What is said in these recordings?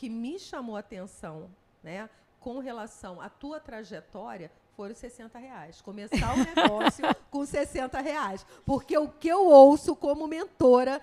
que me chamou a atenção, né, com relação à tua trajetória, foram R$ 60. Começar o negócio com R$ 60. Porque o que eu ouço como mentora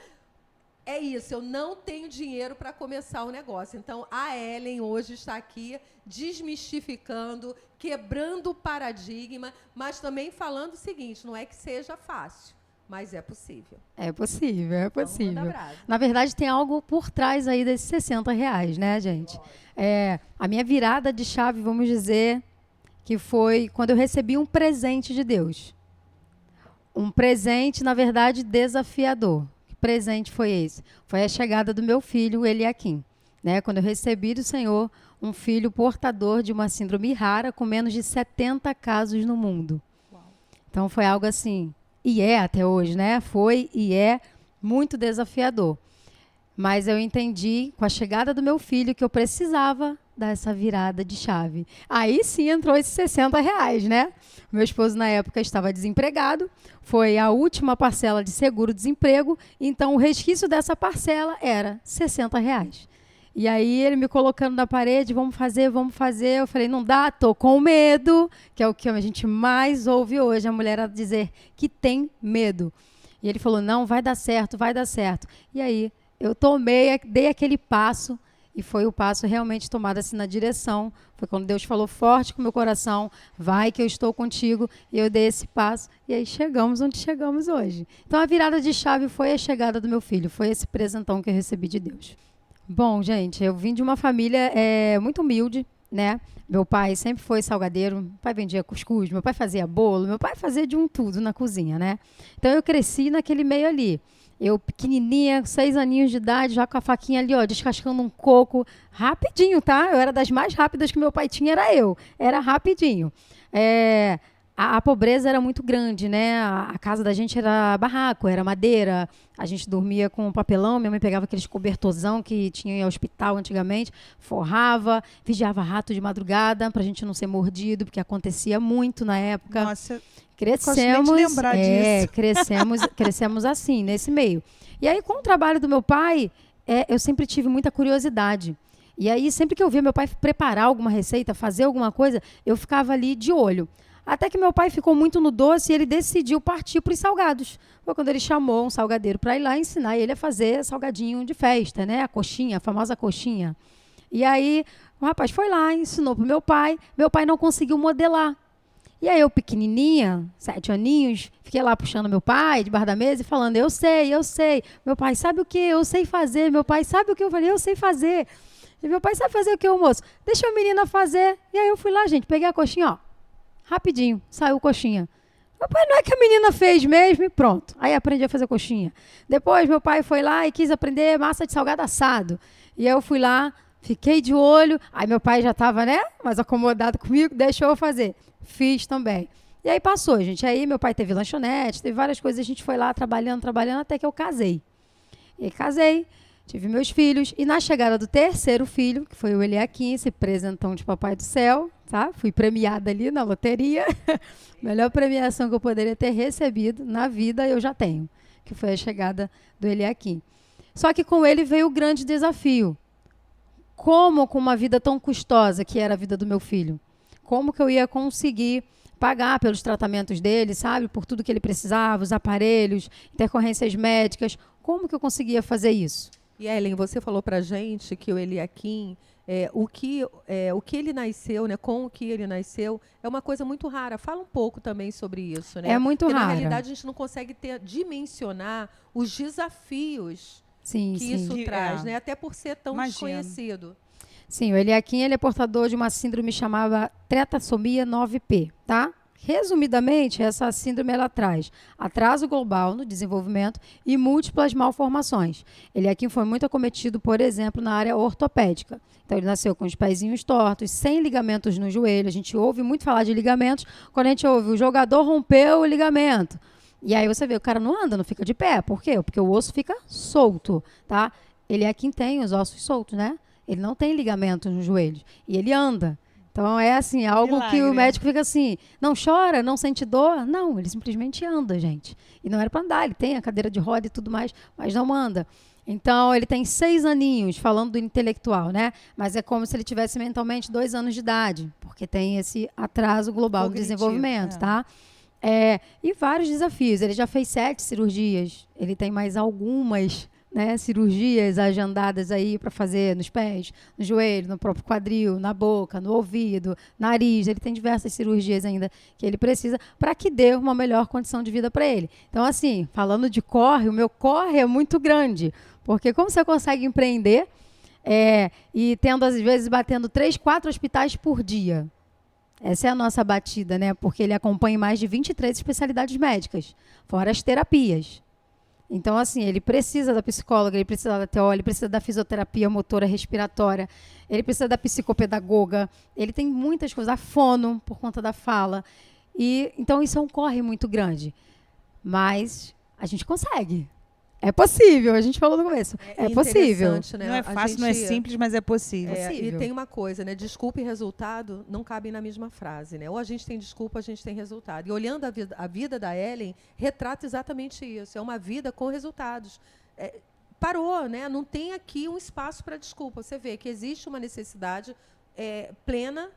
é isso, eu não tenho dinheiro para começar o negócio. Então, a Ellen hoje está aqui desmistificando, quebrando o paradigma, mas também falando o seguinte, não é que seja fácil, mas é possível. É possível, é Então, possível. manda brasa. Na verdade, tem algo por trás aí desses R$ 60, né, gente? A minha virada de chave, vamos dizer, que foi quando eu recebi um presente de Deus. Um presente, na verdade, desafiador. Que presente foi esse? Foi a chegada do meu filho, Eliakim. Né? Quando eu recebi do Senhor um filho portador de uma síndrome rara, com menos de 70 casos no mundo. Uau. Então, foi algo assim, e é até hoje, né? Foi e é muito desafiador. Mas eu entendi, com a chegada do meu filho, que eu precisava dar essa virada de chave. Aí sim entrou esses R$ 60, né? Meu esposo, na época, estava desempregado. Foi a última parcela de seguro-desemprego. Então, o resquício dessa parcela era R$ 60. E aí, ele me colocando na parede, vamos fazer, vamos fazer. Eu falei, não dá, tô com medo, que é o que a gente mais ouve hoje, a mulher dizer que tem medo. E ele falou, não, vai dar certo, vai dar certo. E aí, eu dei aquele passo, e foi o passo realmente tomado assim na direção. Foi quando Deus falou forte com o meu coração, vai que eu estou contigo, e eu dei esse passo, e aí chegamos onde chegamos hoje. Então a virada de chave foi a chegada do meu filho, foi esse presentão que eu recebi de Deus. Bom, gente, eu vim de uma família muito humilde, né? Meu pai sempre foi salgadeiro, meu pai vendia cuscuz, meu pai fazia bolo, meu pai fazia de um tudo na cozinha, né? Então eu cresci naquele meio ali. Eu pequenininha, 6 aninhos de idade, já com a faquinha ali, ó, descascando um coco, rapidinho, tá? Eu era das mais rápidas que meu pai tinha, era rapidinho. A pobreza era muito grande, né? A casa da gente era barraco, era madeira, a gente dormia com papelão, minha mãe pegava aqueles cobertorzão que tinha em hospital antigamente, forrava, vigiava rato de madrugada pra gente não ser mordido, porque acontecia muito na época. Nossa, Crescemos, lembrar disso. crescemos assim, nesse meio. E aí, com o trabalho do meu pai, eu sempre tive muita curiosidade. E aí, sempre que eu via meu pai preparar alguma receita, fazer alguma coisa, eu ficava ali de olho. Até que meu pai ficou muito no doce e ele decidiu partir para os salgados. Foi quando ele chamou um salgadeiro para ir lá ensinar ele a fazer salgadinho de festa, né? A coxinha, a famosa coxinha. E aí, o rapaz foi lá, ensinou para o meu pai não conseguiu modelar. E aí eu, pequenininha, 7 aninhos, fiquei lá puxando meu pai debaixo da mesa e falando, eu sei. Meu pai, sabe o que? Eu sei fazer. Meu pai, sabe o que? Eu falei, eu sei fazer. E meu pai, sabe fazer o que, moço? Deixa a menina fazer. E aí eu fui lá, gente, peguei a coxinha, ó. Rapidinho, saiu coxinha. Meu pai, não é que a menina fez mesmo e pronto. Aí aprendi a fazer coxinha. Depois meu pai foi lá e quis aprender massa de salgado assado. E aí eu fui lá, fiquei de olho. Aí meu pai já estava, né, mais acomodado comigo, deixou eu fazer. Fiz também. E aí passou, gente. Aí meu pai teve lanchonete, teve várias coisas. A gente foi lá trabalhando, até que eu casei. E aí casei, tive meus filhos. E na chegada do terceiro filho, que foi o Eliakim, esse presentão de papai do céu, tá? Fui premiada ali na loteria. Melhor premiação que eu poderia ter recebido na vida, eu já tenho. Que foi a chegada do Eliakim. Só que com ele veio o grande desafio. Como com uma vida tão custosa que era a vida do meu filho? Como que eu ia conseguir pagar pelos tratamentos dele, sabe? Por tudo que ele precisava, os aparelhos, intercorrências médicas. Como que eu conseguia fazer isso? E Ellen, você falou pra gente que o Eliakim, o que ele nasceu, né, com o que ele nasceu, é uma coisa muito rara. Fala um pouco também sobre isso, né? É muito Porque, rara. na realidade, a gente não consegue dimensionar os desafios que isso traz, né? Até por ser tão desconhecido. Sim, o Eliakim, ele é portador de uma síndrome chamada tretassomia 9P, tá? Resumidamente, essa síndrome ela traz atraso global no desenvolvimento e múltiplas malformações. Eliakim foi muito acometido, por exemplo, na área ortopédica. Então, ele nasceu com os pezinhos tortos, sem ligamentos no joelho. A gente ouve muito falar de ligamentos. Quando a gente ouve, o jogador rompeu o ligamento. E aí você vê, o cara não anda, não fica de pé. Por quê? Porque o osso fica solto, tá? Eliakim tem os ossos soltos, né? Ele não tem ligamentos nos joelhos. E ele anda. Então, é assim, algo que o médico fica assim, não chora, não sente dor. Não, ele simplesmente anda, gente. E não era para andar, ele tem a cadeira de roda e tudo mais, mas não anda. Então, ele tem 6 aninhos, falando do intelectual, né? Mas é como se ele tivesse mentalmente 2 anos de idade, porque tem esse atraso global do Cognitivo, desenvolvimento, tá? E vários desafios. Ele já fez 7 cirurgias. Ele tem mais algumas, né, cirurgias agendadas aí para fazer nos pés, no joelho, no próprio quadril, na boca, no ouvido, nariz. Ele tem diversas cirurgias ainda que ele precisa para que dê uma melhor condição de vida para ele. Então, assim, falando de corre, o meu corre é muito grande. Porque como você consegue empreender e tendo, às vezes, batendo 3, 4 hospitais por dia? Essa é a nossa batida, né? Porque ele acompanha mais de 23 especialidades médicas, fora as terapias. Então, assim, ele precisa da psicóloga, ele precisa da TO, ele precisa da fisioterapia motora respiratória, ele precisa da psicopedagoga, ele tem muitas coisas, a fono, por conta da fala. Então, isso é um corre muito grande. Mas a gente consegue. É possível, a gente falou no começo. É possível. Né? Não é fácil, não é simples, mas é possível. E tem uma coisa, né? Desculpa e resultado não cabem na mesma frase, né? Ou a gente tem desculpa, a gente tem resultado. E olhando a vida da Ellen, retrata exatamente isso. É uma vida com resultados. Parou, né? Não tem aqui um espaço para desculpa. Você vê que existe uma necessidade plena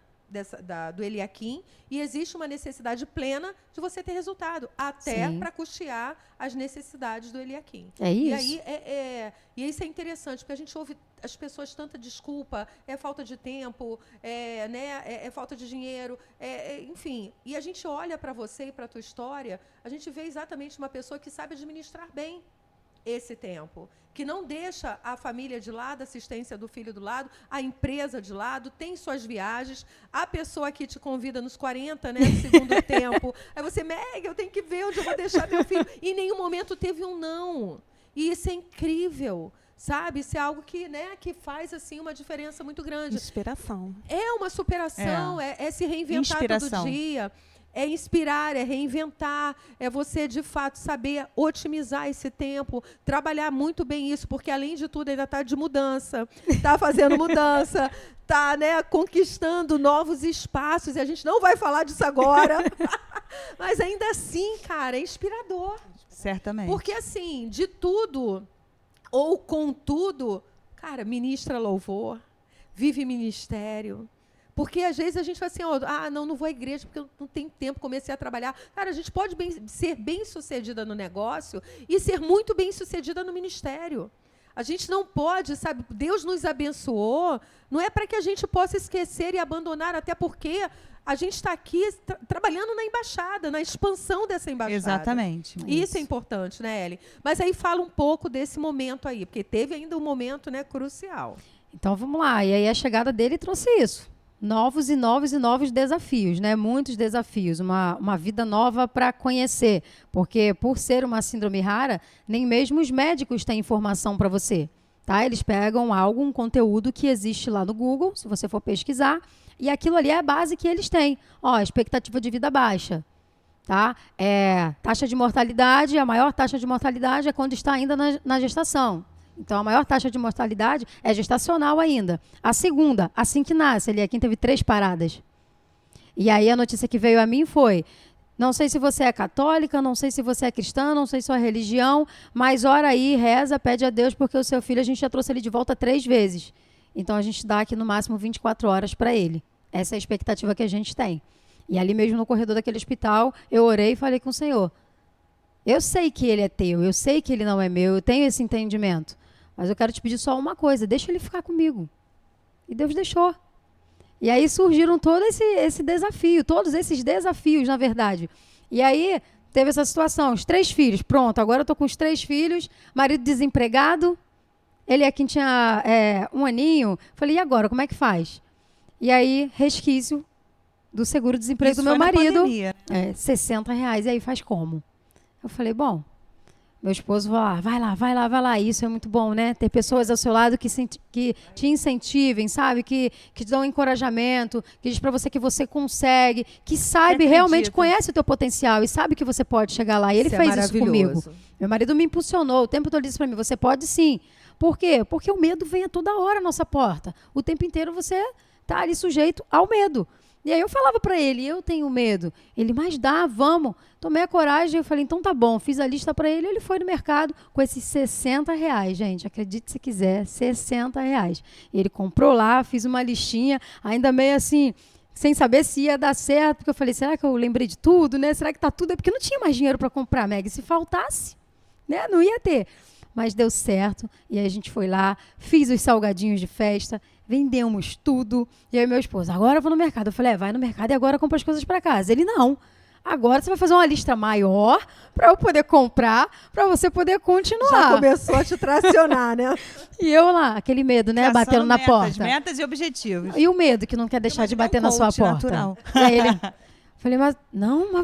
do Eliakim, e existe uma necessidade plena de você ter resultado, até para custear as necessidades do Eliakim. É isso. E aí e isso é interessante, porque a gente ouve as pessoas tanta desculpa, falta de tempo, falta de dinheiro, enfim. E a gente olha para você e para a tua história, a gente vê exatamente uma pessoa que sabe administrar bem esse tempo, que não deixa a família de lado, a assistência do filho do lado, a empresa de lado, tem suas viagens, a pessoa que te convida nos 40, né, no segundo tempo, aí você, Meg, eu tenho que ver onde eu vou deixar meu filho. E em nenhum momento teve um não. E isso é incrível, sabe? Isso é algo que, né, que faz assim uma diferença muito grande. Inspiração. É uma superação, é se reinventar todo dia. É inspirar, é reinventar, é você, de fato, saber otimizar esse tempo, trabalhar muito bem isso, porque, além de tudo, ainda está de mudança, está fazendo mudança, está, né, conquistando novos espaços, e a gente não vai falar disso agora, mas, ainda assim, cara, é inspirador. Certamente. Porque, assim, de tudo, ou com tudo, cara, ministra louvor, vive ministério. Porque, às vezes, a gente fala assim, não vou à igreja porque eu não tenho tempo, comecei a trabalhar. Cara, a gente pode ser bem-sucedida no negócio e ser muito bem-sucedida no ministério. A gente não pode, sabe, Deus nos abençoou, não é para que a gente possa esquecer e abandonar, até porque a gente está aqui trabalhando na embaixada, na expansão dessa embaixada. Exatamente. Isso é importante, né, Ellen? Mas aí fala um pouco desse momento aí, porque teve ainda um momento, né, crucial. Então, vamos lá. E aí a chegada dele trouxe isso. Novos e novos desafios, né? Muitos desafios, uma vida nova para conhecer, porque por ser uma síndrome rara, nem mesmo os médicos têm informação para você, tá? Eles pegam um conteúdo que existe lá no Google, se você for pesquisar, e aquilo ali é a base que eles têm. Expectativa de vida baixa, tá? Taxa de mortalidade, a maior taxa de mortalidade é quando está ainda na gestação. Então, a maior taxa de mortalidade é gestacional ainda. A segunda, assim que nasce, Eliakim teve 3 paradas. E aí a notícia que veio a mim foi, não sei se você é católica, não sei se você é cristã, não sei sua religião, mas ora aí, reza, pede a Deus, porque o seu filho, a gente já trouxe ele de volta 3 vezes. Então, a gente dá aqui no máximo 24 horas para ele. Essa é a expectativa que a gente tem. E ali mesmo no corredor daquele hospital, eu orei e falei com o Senhor. Eu sei que ele é teu, eu sei que ele não é meu, eu tenho esse entendimento. Mas eu quero te pedir só uma coisa, deixa ele ficar comigo. E Deus deixou. E aí surgiram todo esse desafio, todos esses desafios, na verdade. E aí teve essa situação, os 3 filhos, pronto, agora eu estou com os 3 filhos, marido desempregado, ele é quem tinha 1 aninho. Falei, e agora, como é que faz? E aí, resquício do seguro-desemprego do meu marido. R$60. E aí, faz como? Eu falei, bom... Meu esposo vai lá. Isso é muito bom, né? Ter pessoas ao seu lado que te incentivem, sabe? Que te dão encorajamento, que diz para você que você consegue, que sabe, realmente conhece o teu potencial e sabe que você pode chegar lá. E ele fez isso comigo. Meu marido me impulsionou, o tempo todo disse para mim, você pode sim. Por quê? Porque o medo vem a toda hora à nossa porta. O tempo inteiro você está ali sujeito ao medo. E aí eu falava para ele, eu tenho medo. Ele, mas dá, vamos. Tomei a coragem, eu falei, então tá bom. Fiz a lista para ele, ele foi no mercado com esses R$ 60, gente. Acredite se quiser, R$ 60. E ele comprou lá, fiz uma listinha, ainda meio assim, sem saber se ia dar certo, porque eu falei, será que eu lembrei de tudo, né? Será que tá tudo? É porque não tinha mais dinheiro para comprar, Meg. Se faltasse, né? Não ia ter. Mas deu certo. E aí a gente foi lá, fiz os salgadinhos de festa, vendemos tudo. E aí meu esposo, agora eu vou no mercado. Eu falei, vai no mercado e agora compra as coisas para casa. Ele, não. Agora você vai fazer uma lista maior para eu poder comprar, para você poder continuar. Já começou a te tracionar, né? E eu lá, aquele medo, né? Traçando Batendo na metas, porta. Metas e objetivos. E o medo que não quer deixar de bater na sua coach porta. natural. E aí ele... Falei, mas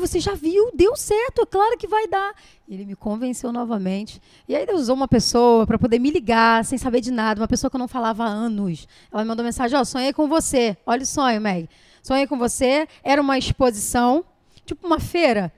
você já viu, deu certo, é claro que vai dar. Ele me convenceu novamente. E aí Deus usou uma pessoa para poder me ligar, sem saber de nada, uma pessoa que eu não falava há anos. Ela me mandou mensagem, sonhei com você. Olha o sonho, Meg. Sonhei com você, era uma exposição, tipo uma feira.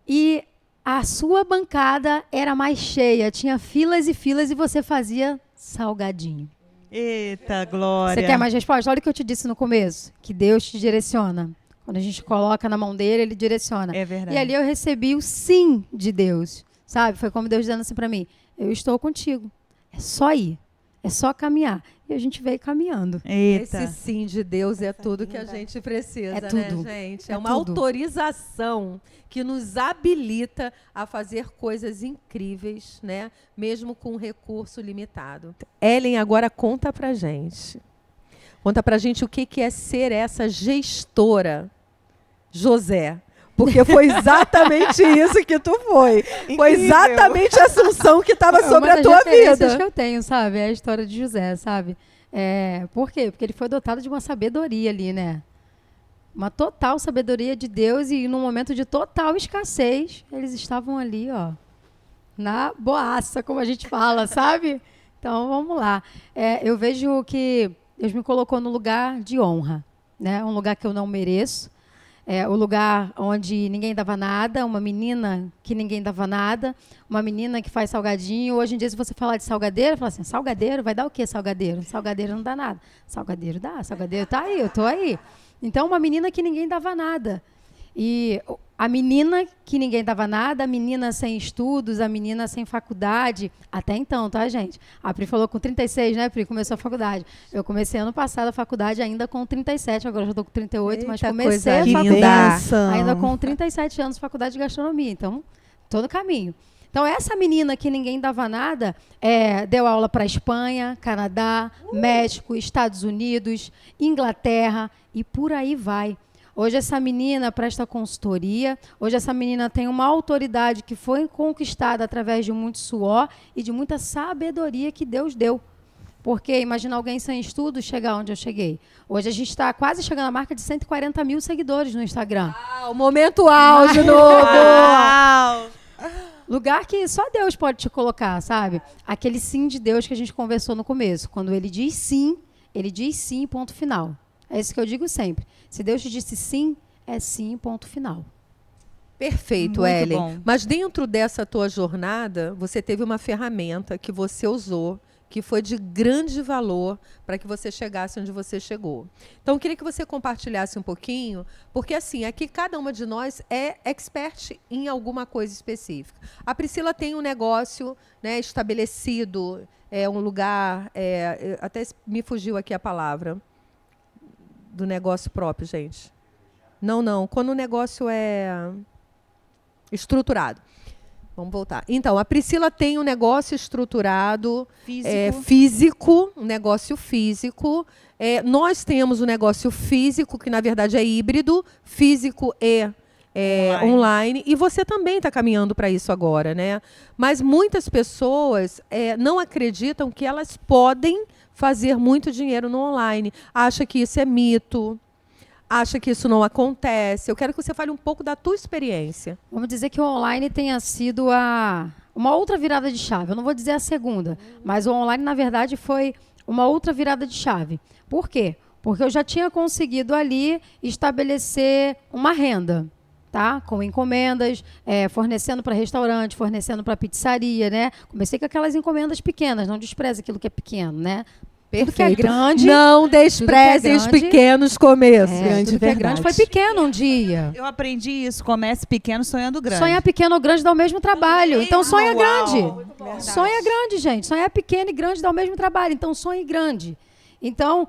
E a sua bancada era mais cheia, tinha filas e filas e você fazia salgadinho. Eita, glória. Você quer mais resposta? Olha o que eu te disse no começo, que Deus te direciona. Quando a gente coloca na mão dele, ele direciona. É verdade. E ali eu recebi o sim de Deus, sabe? Foi como Deus dizendo assim para mim, eu estou contigo. É só ir. É só caminhar. E a gente veio caminhando. Eita. Esse sim de Deus é tudo que a gente precisa, É tudo. né, gente? É É uma tudo. autorização que nos habilita a fazer coisas incríveis, né? Mesmo com um recurso limitado. Ellen, agora conta pra gente. Conta pra gente o que é ser essa gestora, José. Porque foi exatamente isso que tu foi. Foi Incrível. exatamente a assunção que estava sobre uma a das tua referências vida. que eu tenho, sabe? É a história de José, sabe? Por quê? Porque ele foi dotado de uma sabedoria ali, né? Uma total sabedoria de Deus e num momento de total escassez, eles estavam ali, ó, na boaça, como a gente fala, sabe? Então, vamos lá. Eu vejo que Deus me colocou no lugar de honra, né? Um lugar que eu não mereço. O lugar onde ninguém dava nada, uma menina que ninguém dava nada, uma menina que faz salgadinho. Hoje em dia, se você falar de salgadeiro, fala assim, salgadeiro, vai dar o quê salgadeiro? Salgadeiro não dá nada. Salgadeiro dá, salgadeiro tá aí, eu tô aí. Então, uma menina que ninguém dava nada. E a menina que ninguém dava nada, a menina sem estudos, a menina sem faculdade, até então, tá, gente? A Pri falou com 36, né, Pri? Começou a faculdade. Eu comecei ano passado a faculdade ainda com 37, agora já estou com 38, mas Eita, comecei coisa a linda. faculdade ainda com 37 anos de faculdade de gastronomia. Então, tô no caminho. Então, essa menina que ninguém dava nada, deu aula para Espanha, Canadá, México, Estados Unidos, Inglaterra e por aí vai. Hoje essa menina presta consultoria, hoje essa menina tem uma autoridade que foi conquistada através de muito suor e de muita sabedoria que Deus deu. Porque imagina alguém sem estudo chegar onde eu cheguei. Hoje a gente está quase chegando à marca de 140 mil seguidores no Instagram. O momento auge novo! Uau! Lugar que só Deus pode te colocar, sabe? Aquele sim de Deus que a gente conversou no começo. Quando ele diz sim, ponto final. É isso que eu digo sempre. Se Deus te disse sim, é sim, ponto final. Perfeito, Muito Ellen. bom. Mas dentro dessa tua jornada, você teve uma ferramenta que você usou, que foi de grande valor para que você chegasse onde você chegou. Então, eu queria que você compartilhasse um pouquinho, porque assim, aqui cada uma de nós é expert em alguma coisa específica. A Priscila tem um negócio, né, estabelecido, um lugar, até me fugiu aqui a palavra, do negócio próprio, gente. Não. Quando o negócio é estruturado. Vamos voltar. Então, a Priscila tem um negócio estruturado, físico, um negócio físico. Nós temos um negócio físico, que na verdade é híbrido, físico e online. E você também está caminhando para isso agora, né? Mas muitas pessoas não acreditam que elas podem fazer muito dinheiro no online. Acha que isso é mito, acha que isso não acontece. Eu quero que você fale um pouco da tua experiência. Vamos dizer que o online tenha sido uma outra virada de chave. Eu não vou dizer a segunda, mas o online, na verdade, foi uma outra virada de chave. Por quê? Porque eu já tinha conseguido ali estabelecer uma renda, tá? Com encomendas, fornecendo para restaurante, fornecendo para pizzaria, né? Comecei com aquelas encomendas pequenas, não despreze aquilo que é pequeno, né? Tudo que é Perfeito. grande. Não despreze os grande, pequenos começos. Tudo que é grande foi pequeno um dia. Eu aprendi isso. Comece pequeno, sonhando grande. Sonhar pequeno ou grande dá o mesmo trabalho. Então sonha grande. Verdade. Sonha grande, gente. Sonhar pequeno e grande dá o mesmo trabalho. Então sonhe grande. Então,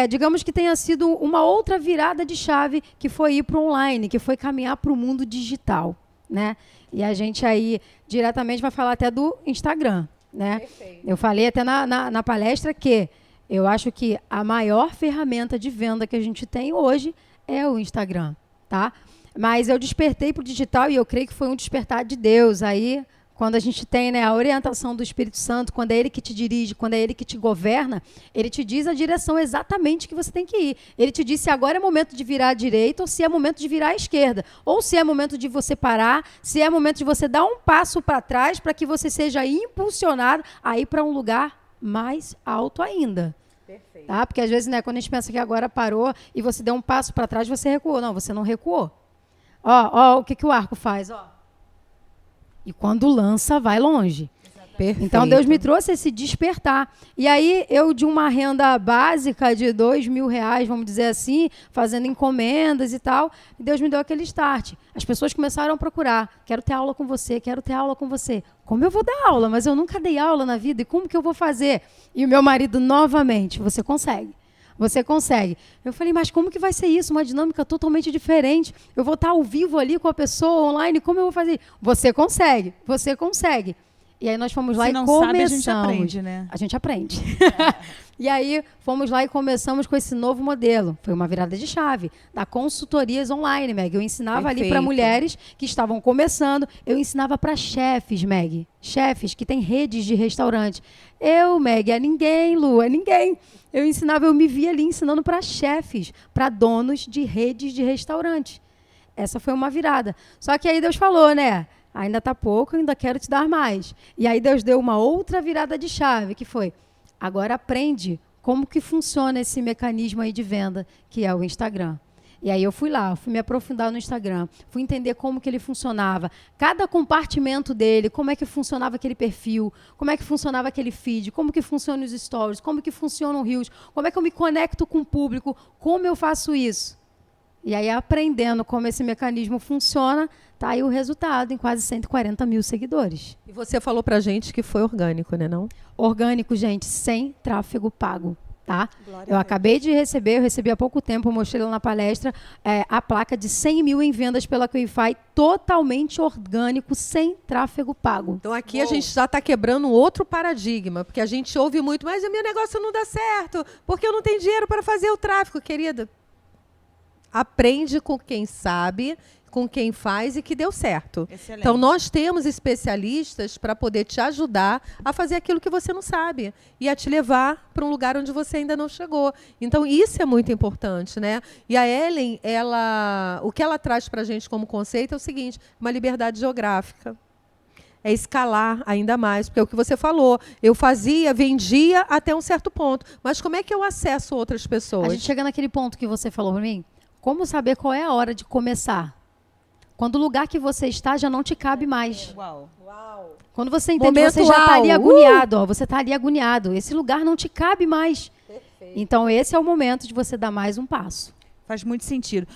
digamos que tenha sido uma outra virada de chave que foi ir para o online, que foi caminhar para o mundo digital, né? E a gente aí diretamente vai falar até do Instagram, né? Perfeito. Eu falei até na palestra que eu acho que a maior ferramenta de venda que a gente tem hoje é o Instagram, tá? Mas eu despertei para o digital e eu creio que foi um despertar de Deus. Aí, quando a gente tem, né, a orientação do Espírito Santo, quando é Ele que te dirige, quando é Ele que te governa, Ele te diz a direção exatamente que você tem que ir. Ele te diz se agora é momento de virar à direita ou se é momento de virar à esquerda. Ou se é momento de você parar, se é momento de você dar um passo para trás para que você seja impulsionado a ir para um lugar mais alto ainda. Perfeito. Tá? Porque às vezes, né, quando a gente pensa que agora parou e você deu um passo para trás, você recuou. Não, você não recuou. Ó, o que o arco faz? Ó. E quando lança, vai longe. Perfeito. Então, Deus me trouxe esse despertar. E aí, eu de uma renda básica de R$2.000, vamos dizer assim, fazendo encomendas e tal, Deus me deu aquele start. As pessoas começaram a procurar. Quero ter aula com você, quero ter aula com você. Como eu vou dar aula? Mas eu nunca dei aula na vida. E como que eu vou fazer? E o meu marido, novamente, você consegue. Você consegue. Eu falei, mas como que vai ser isso? Uma dinâmica totalmente diferente. Eu vou estar ao vivo ali com a pessoa online. Como eu vou fazer? Você consegue. Você consegue. E aí nós fomos lá e começamos. Sabe, a gente aprende, né? A gente aprende. E aí fomos lá e começamos com esse novo modelo. Foi uma virada de chave da consultorias online, Meg. Eu ensinava ali para Perfeito. mulheres que estavam começando. Eu ensinava para chefes, Meg. Chefes que têm redes de restaurante. Eu, Meg, é ninguém, Lu, é ninguém. Eu ensinava, eu me via ali ensinando para chefes, para donos de redes de restaurante. Essa foi uma virada. Só que aí Deus falou, né? Ainda está pouco, ainda quero te dar mais. E aí Deus deu uma outra virada de chave, que foi, agora aprende como que funciona esse mecanismo aí de venda, que é o Instagram. E aí eu fui lá, fui me aprofundar no Instagram, fui entender como que ele funcionava, cada compartimento dele, como é que funcionava aquele perfil, como é que funcionava aquele feed, como que funcionam os stories, como que funcionam os reels, como é que eu me conecto com o público, como eu faço isso. E aí, aprendendo como esse mecanismo funciona, tá aí o resultado em quase 140 mil seguidores. E você falou pra gente que foi orgânico, né, não? Orgânico, gente, sem tráfego pago, tá? Glória Eu a Deus. acabei de receber, eu recebi há pouco tempo, eu mostrei lá na palestra, a placa de 100 mil em vendas pela Quickfy, totalmente orgânico, sem tráfego pago. Então aqui a gente já está quebrando outro paradigma, porque a gente ouve muito, mas o meu negócio não dá certo, porque eu não tenho dinheiro para fazer o tráfego, querida. Aprende com quem sabe, com quem faz e que deu certo. Excelente. Então, nós temos especialistas para poder te ajudar a fazer aquilo que você não sabe e a te levar para um lugar onde você ainda não chegou. Então, isso é muito importante, né? E a Ellen, o que ela traz para a gente como conceito é o seguinte, uma liberdade geográfica. É escalar ainda mais, porque é o que você falou. Eu fazia, vendia até um certo ponto. Mas como é que eu acesso outras pessoas? A gente chega naquele ponto que você falou para mim, como saber qual é a hora de começar? Quando o lugar que você está já não te cabe mais. Uau. Quando você entende que Momento você já está ali uau, agoniado, ó, você está ali agoniado. Esse lugar não te cabe mais. Então, esse é o momento de você dar mais um passo. Faz muito sentido.